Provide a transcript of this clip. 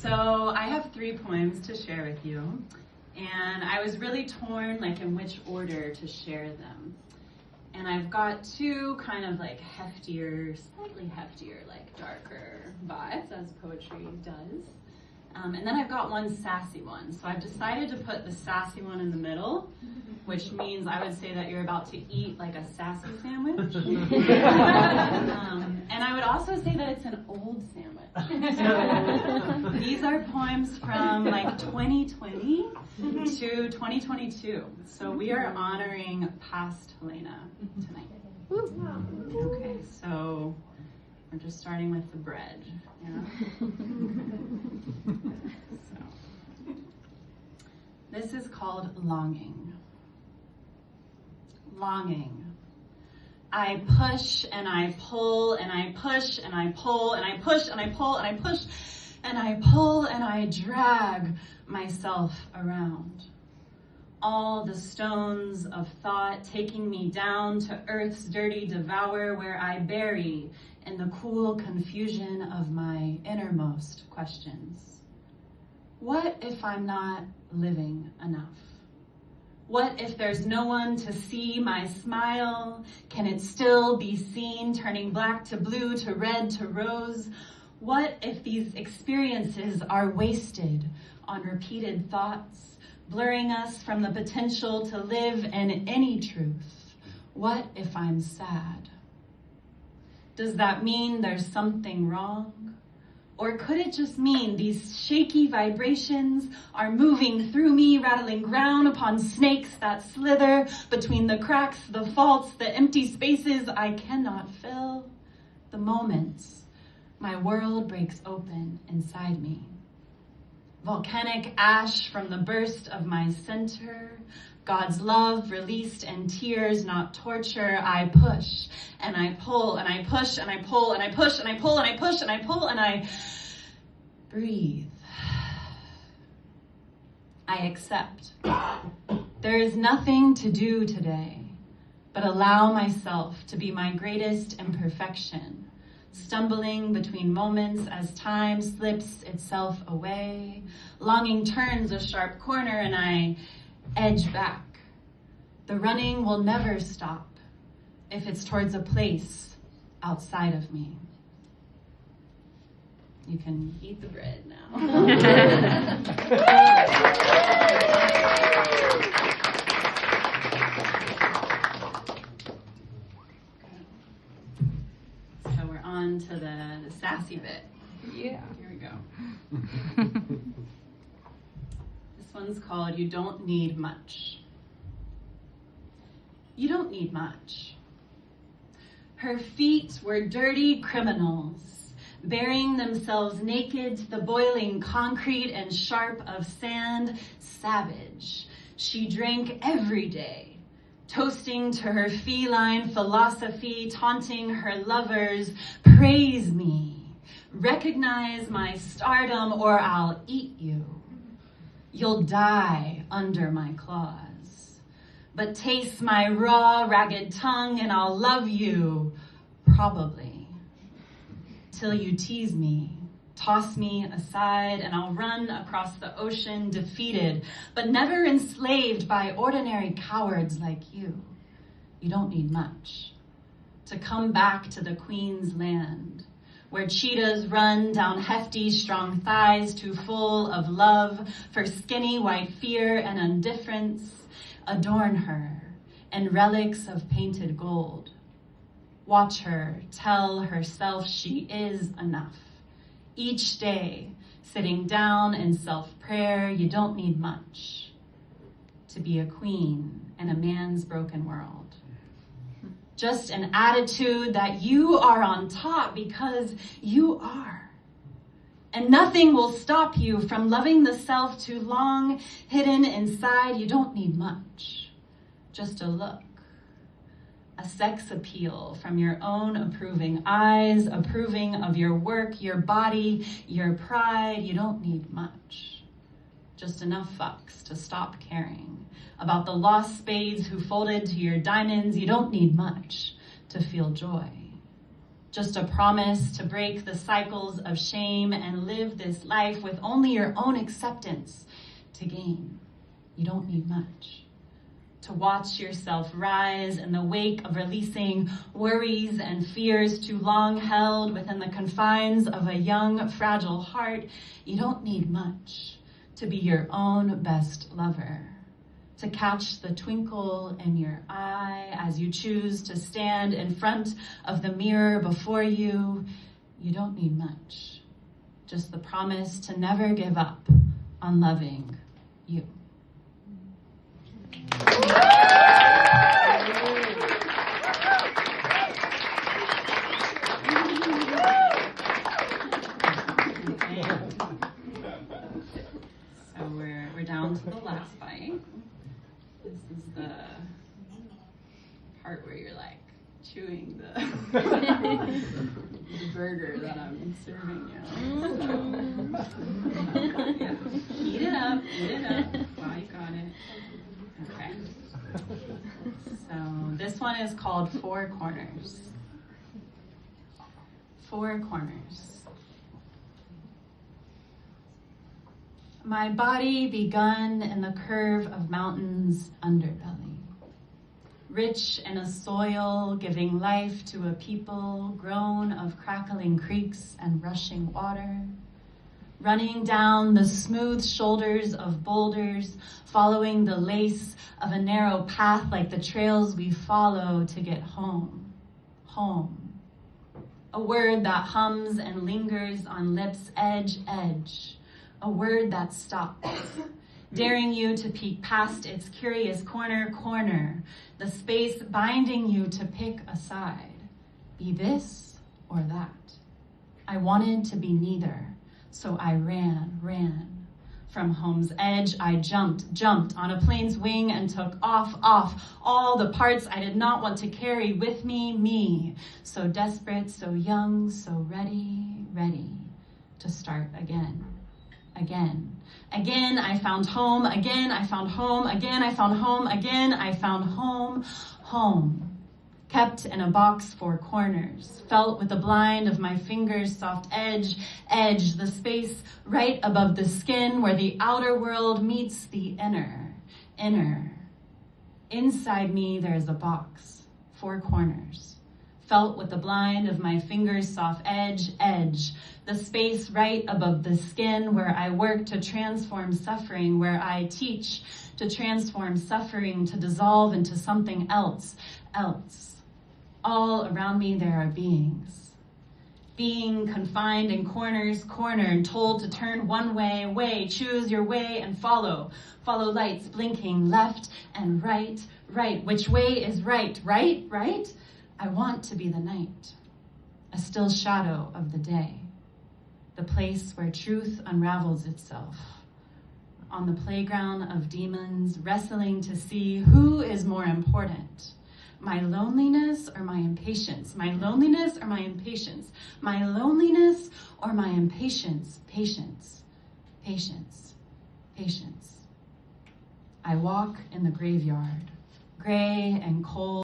So I have 3 poems to share with you, and I was really torn in which order to share them. And I've got 2 kind of heftier, slightly heftier, darker vibes, as poetry does. And then I've got 1 sassy one. So I've decided to put the sassy one in the middle, which means I would say that you're about to eat a sassy sandwich. And I would also say that it's an old sandwich. So these are poems from 2020 to 2022. So we are honoring past Helena tonight. Okay, so we're just starting with the bread. Yeah. So, this is called Longing. Longing. I push and I pull and I push and I pull and I push and I pull and I push and I pull and I drag myself around. All the stones of thought taking me down to earth's dirty devour, where I bury in the cool confusion of my innermost questions. What if I'm not living enough? What if there's no one to see my smile? Can it still be seen, turning black to blue to red to rose? What if these experiences are wasted on repeated thoughts, blurring us from the potential to live in any truth? What if I'm sad? Does that mean there's something wrong? Or could it just mean these shaky vibrations are moving through me, rattling ground upon snakes that slither between the cracks, the faults, the empty spaces I cannot fill? The moments my world breaks open inside me. Volcanic ash from the burst of my center, God's love released in tears, not torture. I push and I pull and I push and I pull and I push and I pull and I push and I pull and I breathe. I accept. There is nothing to do today but allow myself to be my greatest imperfection, stumbling between moments as time slips itself away. Longing turns a sharp corner and I edge back. The running will never stop if it's towards a place outside of me. You can eat the bread now. So we're on to the sassy bit. Yeah. Here we go. This one's called You Don't Need Much. You don't need much. Her feet were dirty criminals, bearing themselves naked to the boiling concrete and sharp of sand, savage. She drank every day, toasting to her feline philosophy, taunting her lovers, praise me, recognize my stardom or I'll eat you. You'll die under my claws. But taste my raw, ragged tongue and I'll love you, probably. Till you tease me, toss me aside, and I'll run across the ocean defeated, but never enslaved by ordinary cowards like you. You don't need much to come back to the Queen's land, where cheetahs run down hefty, strong thighs too full of love for skinny white fear and indifference. Adorn her in relics of painted gold. Watch her tell herself she is enough. Each day, sitting down in self-prayer, you don't need much to be a queen in a man's broken world. Just an attitude that you are on top because you are. And nothing will stop you from loving the self too long, hidden inside. You don't need much, just a look. A sex appeal from your own approving eyes, approving of your work, your body, your pride. You don't need much, just enough fucks to stop caring about the lost spades who folded to your diamonds. You don't need much to feel joy. Just a promise to break the cycles of shame and live this life with only your own acceptance to gain. You don't need much. To watch yourself rise in the wake of releasing worries and fears too long held within the confines of a young, fragile heart. You don't need much to be your own best lover. To catch the twinkle in your eye as you choose to stand in front of the mirror before you. You don't need much. Just the promise to never give up on loving you. So we're down to the last bite. This is the part where you're like chewing the burger that I'm serving you. So, yeah. Eat it up. Wow, you got it. Okay. So this one is called Four Corners. Four corners. My body begun in the curve of mountains' underbelly, rich in a soil giving life to a people grown of crackling creeks and rushing water, running down the smooth shoulders of boulders, following the lace of a narrow path like the trails we follow to get home. Home. A word that hums and lingers on lips' edge. A word that stops, daring you to peek past its curious corner, the space binding you to pick a side, be this or that. I wanted to be neither, so I ran. From home's edge, I jumped on a plane's wing and took off, all the parts I did not want to carry with me, so desperate, so young, so ready to start again. Again, I found home. Again, I found home. Again, I found home. Again, I found home. Home. Kept in a box, four corners. Felt with the blind of my fingers' soft edge. The space right above the skin where the outer world meets the inner. Inside me, there is a box, four corners. Felt with the blind of my fingers' soft edge, the space right above the skin where I work to transform suffering, where I teach to transform suffering, to dissolve into something else. All around me there are beings. Being confined in cornered, told to turn one way, choose your way and follow lights blinking left and right. Which way is right? I want to be the night, a still shadow of the day, the place where truth unravels itself, on the playground of demons, wrestling to see who is more important, my loneliness or my impatience, my loneliness or my impatience, my loneliness or my impatience, patience. I walk in the graveyard, gray and cold.